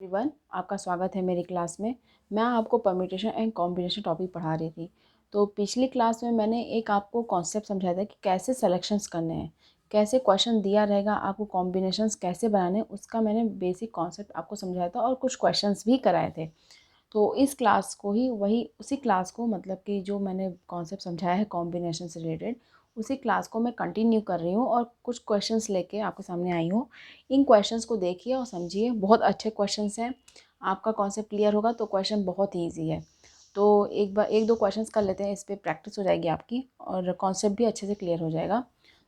Everyone, आपका स्वागत है मेरी क्लास में। मैं आपको परम्यूटेशन एंड कॉम्बिनेशन टॉपिक पढ़ा रही थी। तो पिछली क्लास में मैंने एक आपको कॉन्सेप्ट समझाया था कि कैसे सिलेक्शंस करने हैं, कैसे क्वेश्चन दिया रहेगा, आपको कॉम्बिनेशंस कैसे बनाने हैं, उसका मैंने बेसिक कॉन्सेप्ट आपको समझाया था और कुछ क्वेश्चंस भी कराए थे। तो इस क्लास को ही उसी क्लास को मतलब कि जो मैंने कॉन्सेप्ट समझाया है कॉम्बिनेशन से रिलेटेड, उसी क्लास को मैं कंटिन्यू कर रही हूँ और कुछ क्वेश्चंस लेके आपके सामने आई हूँ। इन क्वेश्चंस को देखिए और समझिए, बहुत अच्छे क्वेश्चंस हैं। आपका कॉन्सेप्ट क्लियर होगा तो क्वेश्चन बहुत ही ईजी है। तो एक दो क्वेश्चंस कर लेते हैं, इस पर प्रैक्टिस हो जाएगी आपकी और कॉन्सेप्ट भी अच्छे से क्लियर हो जाएगा।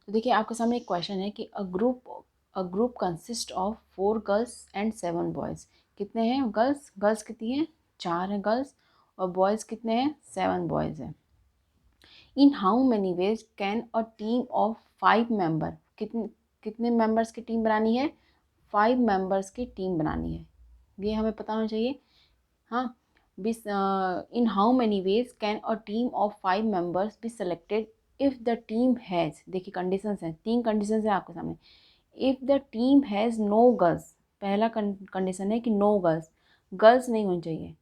तो देखिए, आपके सामने एक क्वेश्चन है कि a group consist of 4 girls and 7 boys. कितने हैं गर्ल्स कितनी हैं? 4 हैं गर्ल्स। और बॉयज़ कितने हैं? 7 बॉयज़ हैं। इन how many ways can a team of 5 member, कितने कितने मेंबर्स की टीम बनानी है? 5 मेंबर्स की टीम बनानी है, ये हमें पता होना चाहिए। हाँ, in how many ways can a team of 5 members be selected if the team has, देखिए कंडीशंस हैं, 3 कंडीशंस हैं आपके सामने। If the team has no girls, पहला कंडीशन है कि नो गर्ल्स, गर्ल्स नहीं होनी चाहिए।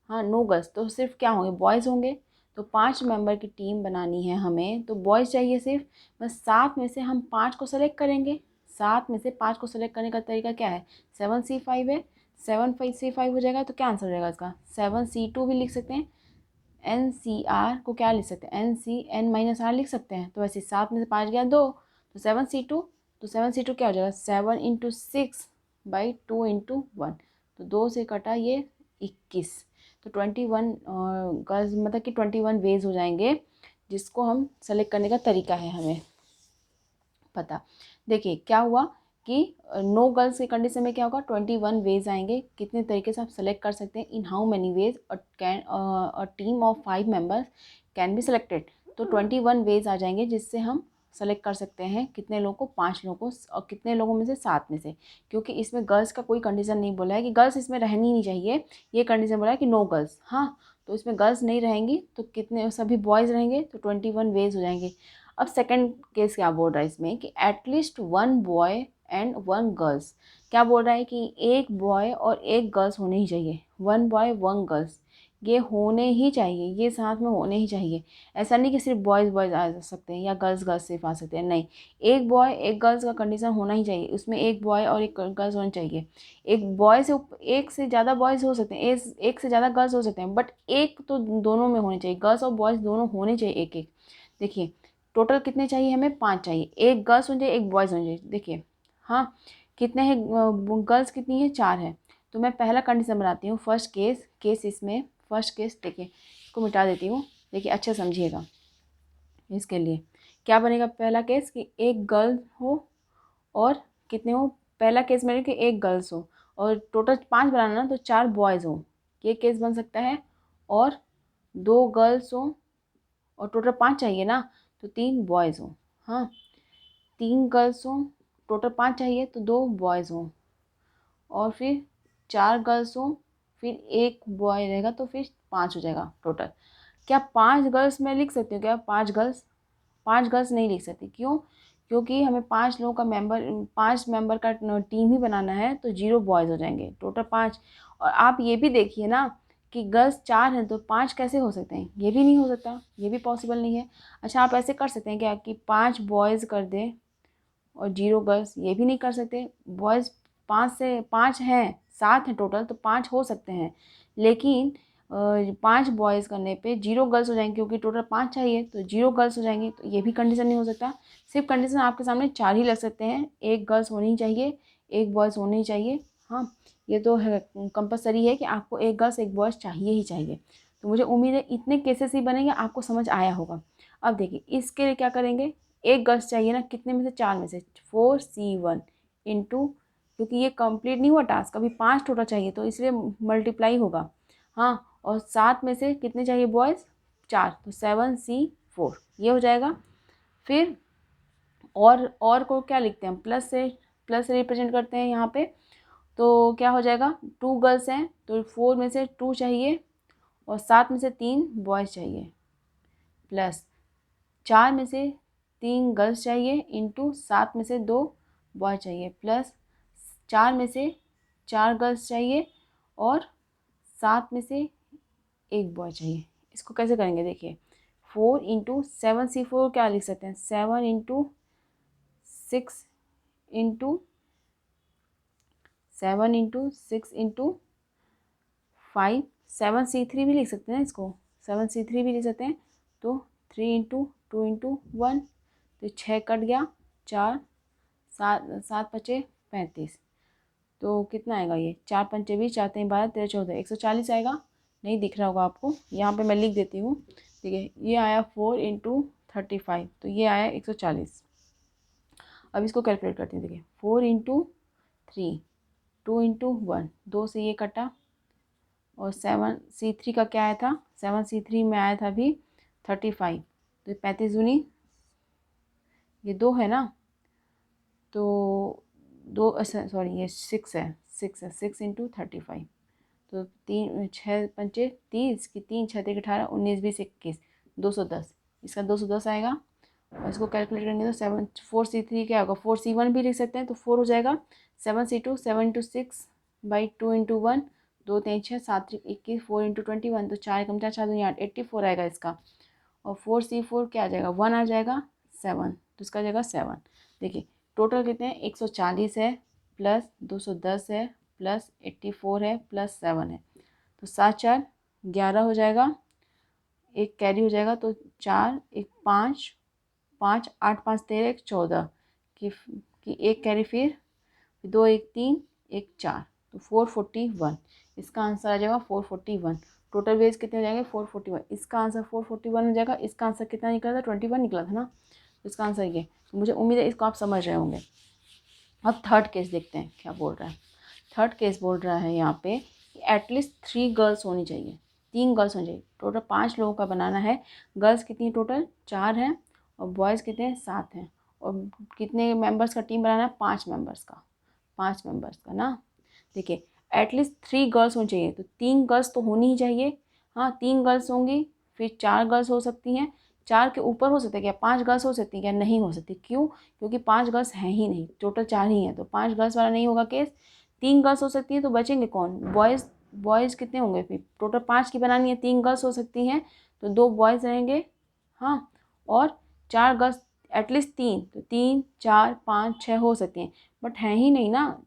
हाँ, नो गर्ल्स, तो सिर्फ क्या होंगे? बॉयज़ होंगे। तो 5 मेंबर की टीम बनानी है हमें, तो बॉयज़ चाहिए सिर्फ। बस 7 में से हम 5 को सेलेक्ट करेंगे। 7 में से 5 को सेलेक्ट करने का तरीका क्या है? 7C5 है। 7C5 हो जाएगा तो क्या आंसर हो जाएगा इसका? 7C2 भी लिख सकते हैं। NCR को क्या लिख सकते हैं? NCN-R लिख सकते हैं। तो वैसे 7 में से 5 गया 2, तो 7C2। तो 7C2 क्या हो जाएगा? 7 × 6/2 × 1। तो 2 से कटा ये 21। तो 21 गर्ल्स मतलब कि 21 वेज हो जाएंगे, जिसको हम सेलेक्ट करने का तरीका है हमें पता। देखिए क्या हुआ कि नो गर्ल्स की कंडीशन में क्या होगा? 21 वेज आएंगे। कितने तरीके से आप सेलेक्ट कर सकते हैं? इन how many veg a team of 5 members can be selected. तो 21 वेज आ जाएंगे जिससे हम सेलेक्ट कर सकते हैं कितने लोगों को? 5 लोगों को। और कितने लोगों में से? 7 में से। क्योंकि इसमें गर्ल्स का कोई कंडीशन नहीं बोला है कि गर्ल्स इसमें रहनी नहीं चाहिए, ये कंडीशन बोला है कि नो गर्ल्स। हाँ, तो इसमें गर्ल्स नहीं रहेंगी तो कितने? सभी बॉयज़ रहेंगे, तो 21 वेज हो जाएंगे। अब सेकंड केस क्या बोल रहा है इसमें कि एटलीस्ट 1 बॉय एंड 1 गर्ल्स। क्या बोल रहा है कि एक बॉय और एक गर्ल्स होने ही चाहिए। 1 बॉय 1 गर्ल्स, ये होने ही चाहिए, ये साथ में होने ही चाहिए। ऐसा नहीं कि सिर्फ बॉयज़ बॉयज़ आ सकते हैं या गर्ल्स गर्ल्स सिर्फ आ सकते हैं, नहीं। एक बॉय एक गर्ल्स का कंडीशन होना ही चाहिए, उसमें एक बॉय और एक गर्ल्स होना चाहिए। एक बॉय से एक से ज़्यादा बॉयज़ हो सकते हैं, एक से ज़्यादा गर्ल्स हो सकते हैं, बट एक तो दोनों में होने चाहिए, गर्ल्स और बॉयज़ दोनों होने चाहिए एक एक। देखिए टोटल कितने चाहिए हमें? 5 चाहिए। एक गर्ल्स होनी चाहिए, एक बॉयज़ होनी चाहिए। देखिए हाँ, कितने हैं? गर्ल्स कितनी है? 4 है। तो मैं पहला कंडीशन बनाती हूँ, फर्स्ट केस इसमें फर्स्ट केस देखिए, इसको मिटा देती हूँ। देखिए अच्छे समझिएगा। इसके लिए क्या बनेगा? पहला केस कि एक गर्ल हो और कितने हो? पहला केस में कि एक गर्ल्स हो और टोटल 5 बनाना ना, तो 4 बॉयज़ हो, ये केस बन सकता है। और 2 गर्ल्स हो और टोटल 5 चाहिए ना, तो 3 बॉयज़ हो। हाँ, 3 गर्ल्स हों, टोटल 5 चाहिए तो 2 बॉयज़ हों। और फिर 4 गर्ल्स हों, फिर 1 बॉय रहेगा तो फिर 5 हो जाएगा टोटल। क्या 5 गर्ल्स मैं लिख सकती हूँ क्या? 5 गर्ल्स? 5 गर्ल्स नहीं लिख सकती, क्यों? क्योंकि हमें 5 लोगों का 5 मेंबर का टीम ही बनाना है, तो 0 बॉयज़ हो जाएंगे, टोटल 5। और आप ये भी देखिए ना कि गर्ल्स 4 हैं तो 5 कैसे हो सकते हैं? ये भी नहीं हो सकता, ये भी पॉसिबल नहीं है। अच्छा, आप ऐसे कर सकते हैं क्या कि 5 बॉयज़ कर दें और 0 गर्ल्स? ये भी नहीं कर सकते। बॉयज़ 5 हैं, 7 हैं टोटल, तो 5 हो सकते हैं, लेकिन 5 बॉयज़ करने पे 0 गर्ल्स हो जाएंगे, क्योंकि टोटल 5 चाहिए तो 0 गर्ल्स हो जाएंगी, तो ये भी कंडीशन नहीं हो सकता। सिर्फ कंडीशन आपके सामने 4 ही लग सकते हैं, एक गर्ल्स होनी ही चाहिए, एक बॉयज़ होने ही चाहिए। हाँ, ये तो है, कंपलसरी है कि आपको एक गर्ल्स एक बॉयज़ चाहिए ही चाहिए। तो मुझे उम्मीद है इतने केसेस ही बनेंगे, आपको समझ आया होगा। अब देखिए इसके लिए क्या करेंगे? एक गर्ल्स चाहिए ना, कितने में से? 4 में से। 4C1 इंटू, क्योंकि ये कंप्लीट नहीं हुआ टास्क, अभी 5 टोटल चाहिए तो इसलिए मल्टीप्लाई होगा। हाँ, और 7 में से कितने चाहिए बॉयज़? 4, तो 7C4 ये हो जाएगा। फिर और को क्या लिखते हैं? प्लस से रिप्रेजेंट करते हैं यहाँ पे। तो क्या हो जाएगा? 2 गर्ल्स हैं तो 4 में से 2 चाहिए और 7 में से 3 बॉयज़ चाहिए, प्लस 4 में से 3 गर्ल्स चाहिए इंटू 7 में से 2 बॉय चाहिए, प्लस 4 में से 4 गर्ल्स चाहिए और 7 में से एक बॉय चाहिए। इसको कैसे करेंगे देखिए, 4 × 7 C4 क्या लिख सकते हैं, 7 × 6 इंटू 5, 7C3 भी लिख सकते हैं इसको, 7C3 भी लिख सकते हैं। तो 3 × 2 × 1, तो 6 कट गया, 4, 7, 7 पचे 35, तो कितना आएगा ये, 4 पंचे 20, 4 3 12, 13 14, 140 आएगा। नहीं दिख रहा होगा आपको, यहाँ पे मैं लिख देती हूँ। ठीक है, ये आया 4 × 35, तो ये आया 140। अब इसको कैलकुलेट करते हैं। देखिए 4 × 3, 2 × 1, 2 से ये कटा, और 7C3 का क्या आया था, 7C3 में आया था अभी 35, तो 35 दूनी ये 2 है ना, तो 2 सॉरी ये 6 है, 6 है, 6 × 35, तो 3 6 पंचे 30 की 3 6 3 18 19 20 21, 210, इसका 210 आएगा। और इसको कैलकुलेट करेंगे तो 4C3 क्या होगा, 4C1 भी लिख सकते हैं, तो 4 हो जाएगा। 7C2 7 × 6 बाई 2 × 1, 2 3 6 7 3 21, 4 × 21, तो 4 कम 4 4 2 8, 84 आएगा इसका। और 4C4 क्या आ जाएगा, 1 आ जाएगा, 7, तो इसका आ जाएगा 7। देखिए टोटल कितने हैं, 140 है प्लस 210 है प्लस 84 है प्लस 7 है, तो 7 4 11 हो जाएगा, एक कैरी हो जाएगा, तो 4 1 5 5 8 5 13 1 14 कि एक कैरी, फिर 2 1 3 1 4, तो 441, इसका आंसर आ जाएगा 441। टोटल वेज कितने हो जाएंगे, 441, इसका आंसर 441 हो जाएगा। इसका आंसर कितना निकला था, 21 निकला था ना, तो इसका आंसर ये। तो मुझे उम्मीद है इसको आप समझ रहे होंगे। अब थर्ड केस देखते हैं क्या बोल रहा है। थर्ड केस बोल रहा है यहाँ पे कि एटलीस्ट 3 गर्ल्स होनी चाहिए, 3 गर्ल्स होनी चाहिए। टोटल 5 लोगों का बनाना है। गर्ल्स कितनी टोटल 4 हैं, और बॉयज़ कितने हैं 7 हैं। और कितने मेंबर्स का टीम बनाना है, 5 मेंबर्स का, 5 मेंबर्स का ना। देखिए एटलीस्ट 3 गर्ल्स होनी चाहिए, तो 3 गर्ल्स तो होनी ही चाहिए। हाँ 3 गर्ल्स होंगी, फिर 4 गर्ल्स हो सकती हैं, 4 के ऊपर हो सकते हैं क्या, 5 गर्ल्स हो सकती हैं क्या, नहीं हो सकती। क्यों, क्योंकि 5 गर्ल्स हैं ही नहीं, टोटल 4 ही हैं, तो 5 गर्ल्स वाला नहीं होगा केस। 3 गर्ल्स हो सकती हैं, तो बचेंगे कौन, बॉयज़। बॉयज़ कितने होंगे, फिर टोटल 5 की बनानी है, 3 गर्ल्स हो सकती हैं, तो 2 बॉयज़ रहेंगे। हाँ, और 4 गर्ल्स, एटलीस्ट 3, तो 3 4 5 6 हो सकती हैं, बट हैं ही नहीं ना।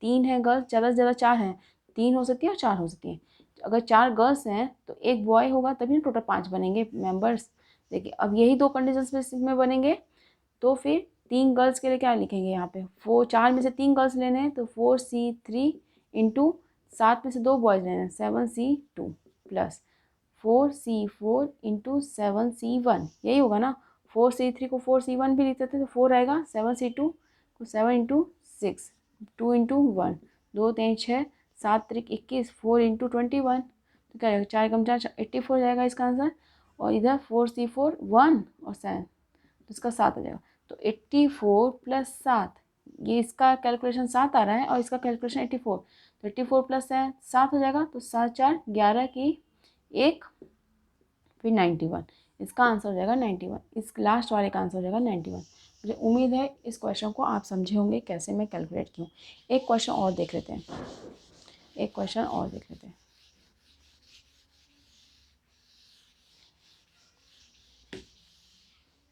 3 है गर्ल्स, ज़्यादा से ज़्यादा 4 हैं, 3 हो सकती है और 4 हो सकती हैं। अगर 4 गर्ल्स हैं तो एक बॉय होगा, तभी ना टोटल 5 बनेंगे मेंबर्स। देखिए अब यही 2 कंडीशंस में बनेंगे, तो फिर 3 गर्ल्स के लिए क्या लिखेंगे यहाँ पे, 4 में से 3 गर्ल्स लेने हैं, तो 4C3 इंटू 7 में से 2 बॉयज़ लेने हैं, 7C2 plus 4C4 into 7C1, यही होगा ना। 4C3 को 4C1 भी लिख सकते हैं, तो 4 आएगा, 7C2 को 7 इंटू 6, 2 इंटू 1, 2 3 6 7 3 21, 4 इंटू 21, तो क्या आएगा, 4 कम 4 84 जाएगा इसका आंसर। और इधर 4C4 1 और 7, तो इसका 7 आ जाएगा। तो 84 प्लस 7, ये इसका कैलकुलेशन 7 आ रहा है और इसका कैलकुलेशन 84, तो 84 प्लस 7 हो जाएगा, तो 7 4 11 की 1, फिर 91, इसका आंसर हो जाएगा 91। इस लास्ट वाले का आंसर हो जाएगा 91। मुझे उम्मीद है इस क्वेश्चन को आप समझे होंगे कैसे मैं कैलकुलेट की हूँ। एक क्वेश्चन और देख लेते हैं, एक क्वेश्चन और देख लेते हैं।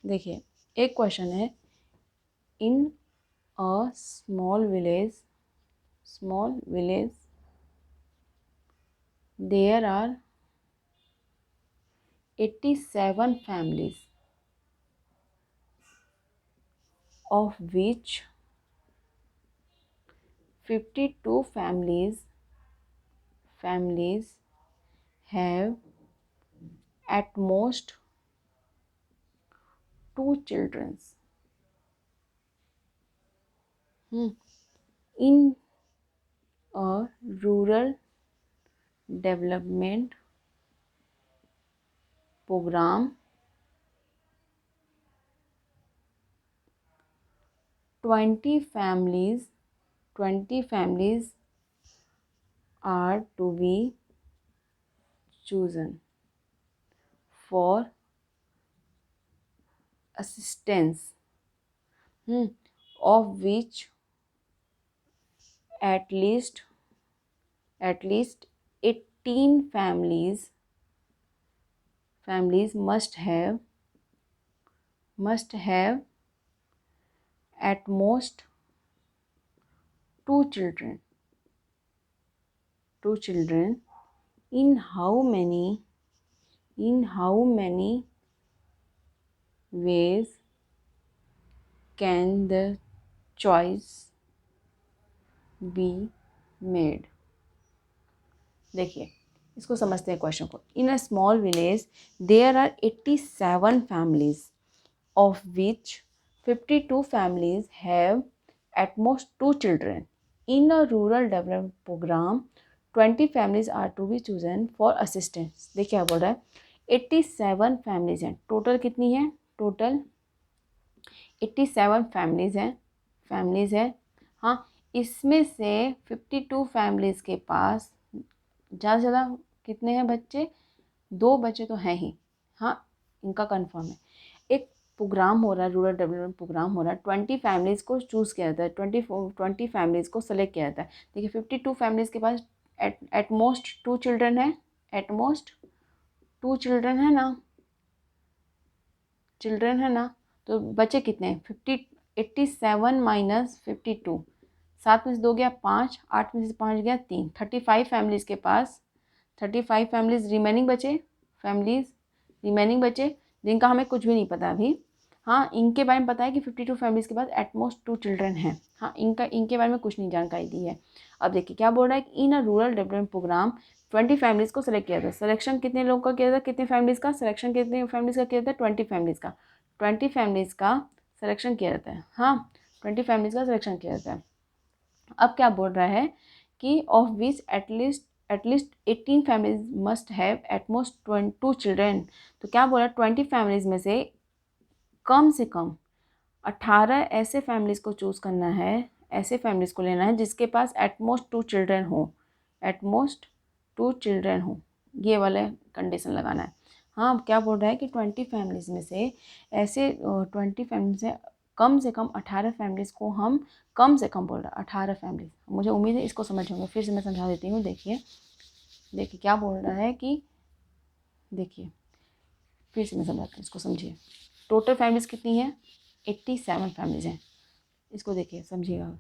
देखिए एक क्वेश्चन है, in a small village there are 87 families, of which 52 families have at most 2 children. In a rural development program, 20 families are to be chosen for assistance, of which at least at least 18 families must have at most two children. In how many ways can the choice be made? देखिए इसको समझते हैं question को। In a small village there are 87 families of which 52 families have at most 2 children. In a rural development program 20 families are to be chosen for assistance. देखिए क्या बोल रहा है, 87 families हैं। टोटल कितनी है? टोटल 87 families हैं। हाँ, इसमें से 52 families के पास ज़्यादा से ज़्यादा कितने हैं बच्चे? 2 बच्चे तो हैं ही। हाँ, इनका कंफर्म है। एक प्रोग्राम हो रहा है, रूरल डेवलपमेंट प्रोग्राम हो रहा है, 20 फैमिलीज़ को चूज़ किया जाता है, 20 फैमिलीज़ को सेलेक्ट किया जाता है। देखिए 52 फैमिलीज़ के पास एट मोस्ट 2 चिल्ड्रन है, एट मोस्ट 2 चिल्ड्रन है ना, तो बच्चे कितने हैं? 87 माइनस 52, 7 में से 2 गया 5, 8 में से 5 गया 3, 35 फैमिलीज़ के पास 35 फैमिलीज़ रिमेनिंग बचे जिनका हमें कुछ भी नहीं पता अभी। हाँ, इनके बारे में पता है कि 52 फैमिलीज़ के पास एटमोस्ट 2 चिल्ड्रन हैं। हाँ, इनके बारे में कुछ नहीं जानकारी दी है। अब देखिए क्या बोल रहा है कि in a rural development programme 20 families को सेलेक्ट किया था। सिलेक्शन कितने लोगों का किया था? कितने फैमिलीज़ का सिलेक्शन? कितने फैमिलीज़ का किया था? 20 फैमिलीज़ का। 20 फैमिलीज़ का सिलेक्शन किया जाता है। हाँ, 20 फैमिलीज़ का सिलेक्शन किया जाता है। अब क्या बोल रहा है कि of which at least 18 families must have at most 2 children. तो क्या बोला, 20 फैमिलीज़ में से कम 18 ऐसे फैमिलीज़ को चूज़ करना है, ऐसे फैमिलीज़ को लेना है जिसके पास एटमोस्ट 2 चिल्ड्रन हो, ये वाला कंडीशन लगाना है। हाँ, क्या बोल रहा है कि 20 फैमिलीज़ में से ऐसे 20 फैमिली से कम 18 फैमिलीज़ को हम कम से कम बोल रहा है 18 फैमिलीज़। मुझे उम्मीद है इसको समझ होंगे, फिर से मैं समझा देती हूँ। देखिए क्या बोल रहा है कि देखिए फिर से मैं समझाती हूँ, इसको समझिए। टोटल फैमिलीज़ कितनी है? 87 फैमिलीज़ हैं। इसको देखिए समझिएगा,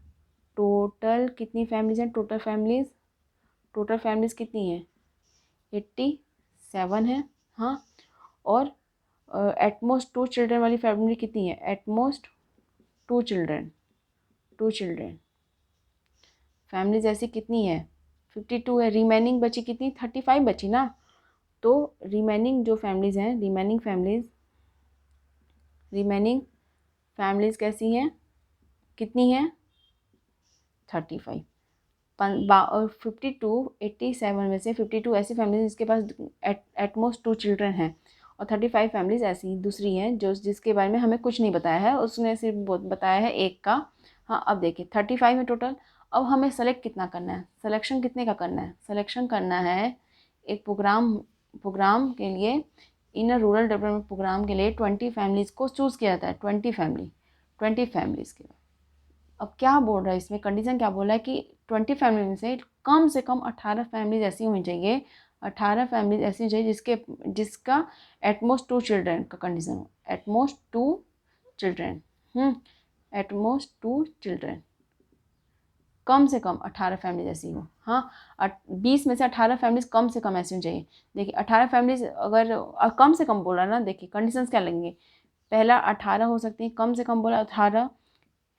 टोटल कितनी फैमिलीज़ हैं? टोटल फैमिलीज़ कितनी हैं? 87 है। हाँ, और एटमोस्ट 2 चिल्ड्रन वाली फैमिली कितनी है? एटमोस्ट 2 चिल्ड्रन फैमिलीज ऐसी कितनी है? 52 है। रिमेनिंग बची कितनी? 35 बची ना। तो रिमेनिंग जो फैमिलीज हैं, रिमेनिंग फैमिलीज कैसी हैं? कितनी हैं? 35। 52 87 में से 52 ऐसी फैमिलीज जिसके पास एटमोस्ट 2 चिल्ड्रन हैं, और 35 फैमिलीज ऐसी दूसरी हैं जिसके बारे में हमें कुछ नहीं बताया है, उसने सिर्फ बताया है एक का। हाँ, अब देखिए 35 है टोटल। अब हमें सेलेक्ट कितना करना है? सिलेक्शन कितने का करना है? सिलेक्शन करना है एक प्रोग्राम के लिए, इन अ रूरल डेवलपमेंट प्रोग्राम के लिए 20 फैमिलीज़ को चूज़ किया जाता है। 20 फैमिलीज़ के। अब क्या बोल रहा है इसमें, कंडीशन क्या बोल रहा है कि 20 फैमिली में से कम 18 फैमिलीज ऐसी होनी चाहिए, 18 फैमिलीज ऐसी चाहिए जिसका एटमोस्ट 2 चिल्ड्रन का कंडीशन हो। एटमोस्ट 2 चिल्ड्रन एटमोस्ट 2 चिल्ड्रन, कम से कम 18 फैमिलीज ऐसी हो। हाँ, 20 में से 18 फैमिलीज कम से कम ऐसी होनी चाहिए। देखिए 18 फैमिलीज अगर कम से कम बोला ना, देखिए कंडीशंस क्या लगेंगे। पहला 18 हो सकती है, कम से कम बोला 18,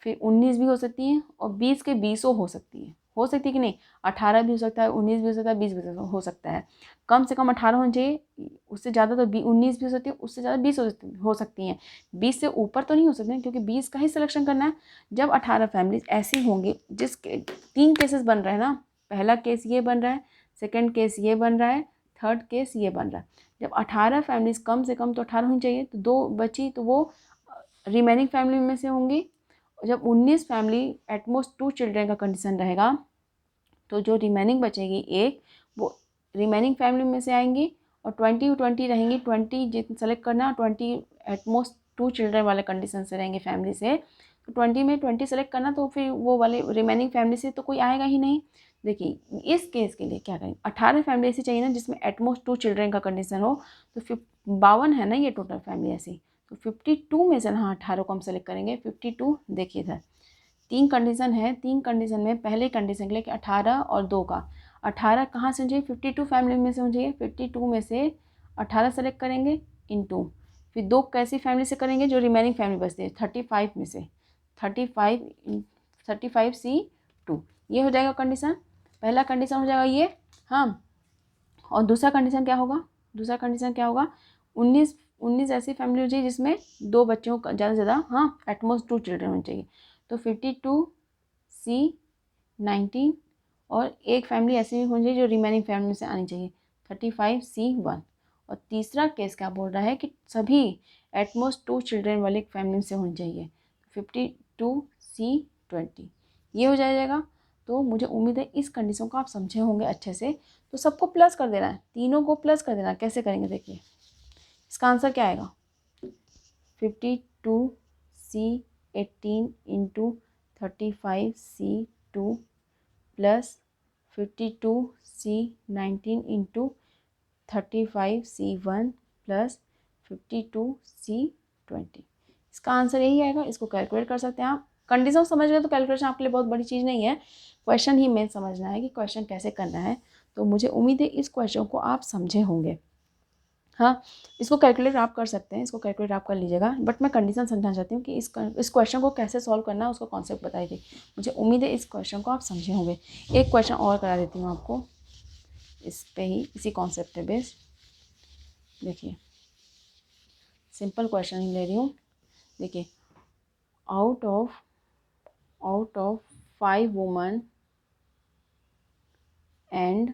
फिर 19 भी हो सकती हैं, और 20 के 20 हो सकती है कि नहीं? 18 भी हो सकता है, 19 भी हो सकता है, 20 भी हो सकता है। कम से कम 18 होनी चाहिए, उससे ज़्यादा तो 19 भी हो सकती है, उससे ज़्यादा 20 हो सकती हैं। 20 से ऊपर तो नहीं हो सकते क्योंकि 20 का ही सिलेक्शन करना है। जब 18 फैमिलीज ऐसी होंगी जिसके 3 केसेस बन रहे हैं ना, पहला केस ये बन रहा है, सेकेंड केस ये बन रहा है, थर्ड केस ये बन रहा है। जब 18 फैमिलीज कम से कम तो 18 होनी चाहिए, तो 2 बची तो वो रिमेनिंग फैमिली में से होंगी। जब 19 फैमिली एटमोस्ट 2 चिल्ड्रन का कंडीशन रहेगा, तो जो रिमेनिंग बचेगी एक, वो रिमेनिंग फैमिली में से आएंगी, और 20 रहेंगी। 20 जितने सेलेक्ट करना, 20 एटमोस्ट 2 चिल्ड्रन वाले कंडीशन से रहेंगे फैमिली से। तो 20 में 20 सेलेक्ट करना, तो फिर वो वाले रिमेनिंग फैमिली से तो कोई आएगा ही नहीं। देखिए इस केस के लिए क्या करेंगे, 18 फैमिली ऐसी चाहिए ना जिसमें एटमोस्ट 2 चिल्ड्रन का कंडीशन हो। तो 52 है ना ये टोटल फैमिली ऐसी, तो 52 में से हाँ 18 को हम सेलेक्ट करेंगे। 52 देखिए इधर 3 कंडीशन है, 3 कंडीशन में पहले कंडीशन के लिए कि 18 और 2 का, 18 कहाँ से होना चाहिए, 52 फैमिली में से होना चाहिए। 52 में से 18 सेलेक्ट करेंगे इनटू, फिर 2 कैसी फैमिली से करेंगे, जो रिमेनिंग फैमिली बचती है 35 में से, 35C2 ये हो जाएगा कंडीशन। पहला कंडीशन हो जाएगा ये, हाँ। और दूसरा कंडीशन क्या होगा, दूसरा कंडीशन क्या होगा, 19 ऐसी फैमिली हो चाहिए जिसमें 2 बच्चों का ज़्यादा से ज़्यादा, हाँ, एटमोस्ट 2 चिल्ड्रन होने चाहिए। तो 52C19 और एक फैमिली ऐसी भी होनी चाहिए जो रिमेनिंग फैमिली से आनी चाहिए, 35C1। और तीसरा केस क्या बोल रहा है कि सभी एटमोस्ट 2 चिल्ड्रन वाले फैमिली से होनी चाहिए, 52C20 ये हो जाएगा। तो मुझे उम्मीद है इस कंडीशन को आप समझे होंगे अच्छे से। तो सबको प्लस कर देना है, तीनों को प्लस कर देना है। कैसे करेंगे देखिए, इसका आंसर क्या आएगा, 52C18 into 35C2 plus 52C19 into 35C1 plus 52C20। इसका आंसर यही आएगा। इसको कैलकुलेट कर सकते हैं आप। कंडीशन समझ गए तो कैलकुलेशन आपके लिए बहुत बड़ी चीज़ नहीं है, क्वेश्चन ही मेन समझना है कि क्वेश्चन कैसे करना है। तो मुझे उम्मीद है इस क्वेश्चन को आप समझे होंगे। हाँ, इसको कैलकुलेट आप कर सकते हैं, इसको कैलकुलेट आप कर लीजिएगा, बट मैं कंडीशन समझना चाहती हूँ कि इस क्वेश्चन को कैसे सॉल्व करना है, उसका कॉन्सेप्ट बताई थी। मुझे उम्मीद है इस क्वेश्चन को आप समझे होंगे। एक क्वेश्चन और करा देती हूँ आपको इस पे ही, इसी कॉन्सेप्ट पे बेस्ड। देखिए सिंपल क्वेश्चन ही ले रही हूँ। देखिए, out of 5 woman and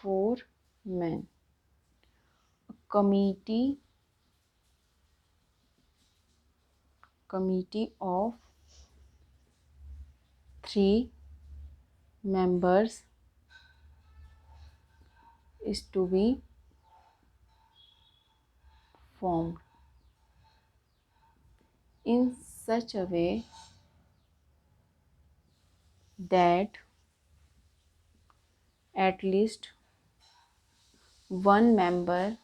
4 men, committee of 3 members is to be formed in such a way that at least one member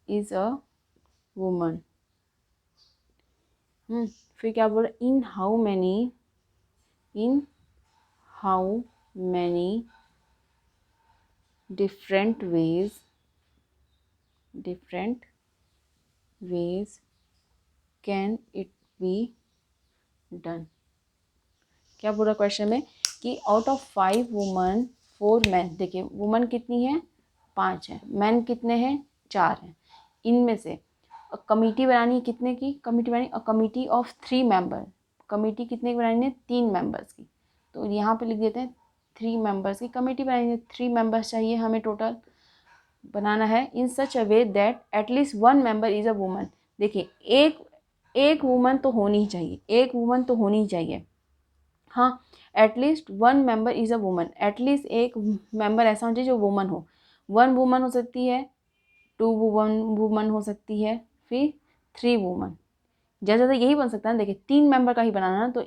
is a woman। फिर क्या बोल रहा है, इन how many different ways can it be done। क्या बोल रहा question में कि आउट ऑफ 5 वुमन 4 मैन, देखिए वुमन कितनी है 5 है, मैन कितने हैं 4 हैं, इनमें से कमिटी बनानी है कितने की, कमिटी बनानी, कमिटी ऑफ 3 मेंबर, कमिटी कितने की बनानी है 3 मेंबर्स की। तो यहाँ पे लिख देते हैं 3 मेंबर्स की कमेटी बनानी है, 3 मेंबर्स चाहिए हमें टोटल बनाना है। In such a way that at least 1 member is a woman. देखिए एक वुमन तो होनी ही चाहिए, एक वुमन तो होनी ही चाहिए, हाँ। At least 1 member is a woman, at least एक मेंबर ऐसा होना चाहिए जो वुमन हो। 1 वुमन हो सकती है, 2 वुमन हो सकती है, फिर 3 वुमन, ज़्यादा ज़्यादा यही बन सकता है ना। देखिए 3 मेंबर का ही बनाना है, तो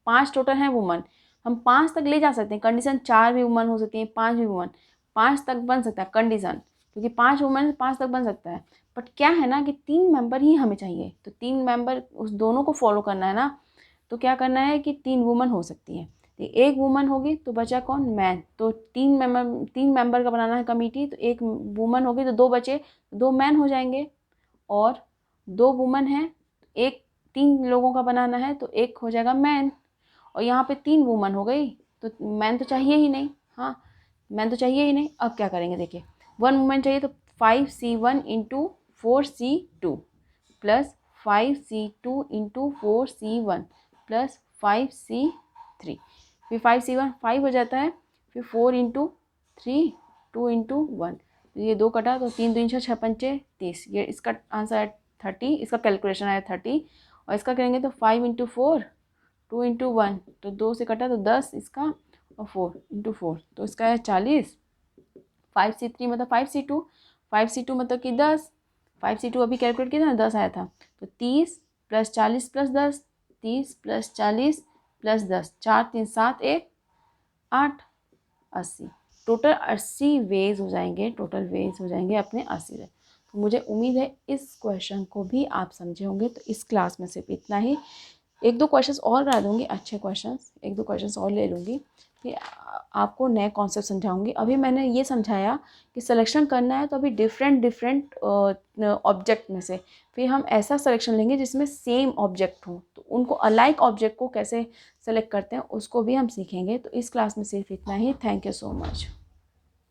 5 टोटल हैं वुमन, हम 5 तक ले जा सकते हैं। कंडीशन 4 भी वुमन हो सकती है, 5 भी वुमन, 5 तक बन सकता है कंडीशन, क्योंकि 5 वुमन 5 तक बन सकता है। बट क्या है ना कि 3 मेंबर ही हमें चाहिए, तो 3 मेंबर उस दोनों को फॉलो करना है ना। तो क्या करना है कि 3 वुमन हो सकती हैं, तो एक वुमन होगी तो बचा कौन, मैन। तो 3 मेंबर का बनाना है कमेटी, तो एक वुमन होगी तो 2 बचे, 2 मैन हो जाएंगे। और 2 वुमन हैं, एक 3 लोगों का बनाना है तो एक हो जाएगा मैन। और यहाँ पे 3 वुमन हो गई तो मैन तो चाहिए ही नहीं, हाँ मैन तो चाहिए ही नहीं। अब क्या करेंगे देखिए, 1 वुमन चाहिए तो 5C1 into 4C2 plus 5C2 into 4C1 plus 5C3, फिर 5C1 5 हो जाता है, फिर 4 इंटू 3 2 इंटू 1, तो ये 2 कटा तो 3 2 6 पंचे 30, ये इसका आंसर है 30, इसका कैलकुलेशन आया 30। और इसका करेंगे तो 5 इंटू 4 2 इंटू 1, तो 2 से कटा तो 10 इसका, और 4 इंटू 4 तो इसका है 40। 5C3 मतलब 5C2, 5C2 मतलब कि 10, 5C2 अभी कैलकुलेट किया था ना 10 आया था, तो 30 plus 40 plus 10, 30 plus 40 plus 10, 4 3 7 1 8, 80। Total 80 ways हो जाएंगे, टोटल वेज हो जाएंगे अपने 80 से। तो मुझे उम्मीद है इस क्वेश्चन को भी आप समझे होंगे। तो इस क्लास में सिर्फ इतना ही। एक दो क्वेश्चंस और करा दूँगी, अच्छे क्वेश्चंस, एक दो क्वेश्चंस और ले लूँगी, फिर आपको नए कॉन्सेप्ट समझाऊंगी। अभी मैंने ये समझाया कि सिलेक्शन करना है तो अभी डिफरेंट ऑब्जेक्ट में से फिर हम ऐसा सिलेक्शन लेंगे जिसमें सेम ऑब्जेक्ट हो, तो उनको अलाइक ऑब्जेक्ट को कैसे सेलेक्ट करते हैं उसको भी हम सीखेंगे। तो इस क्लास में सिर्फ इतना ही। Thank you so much.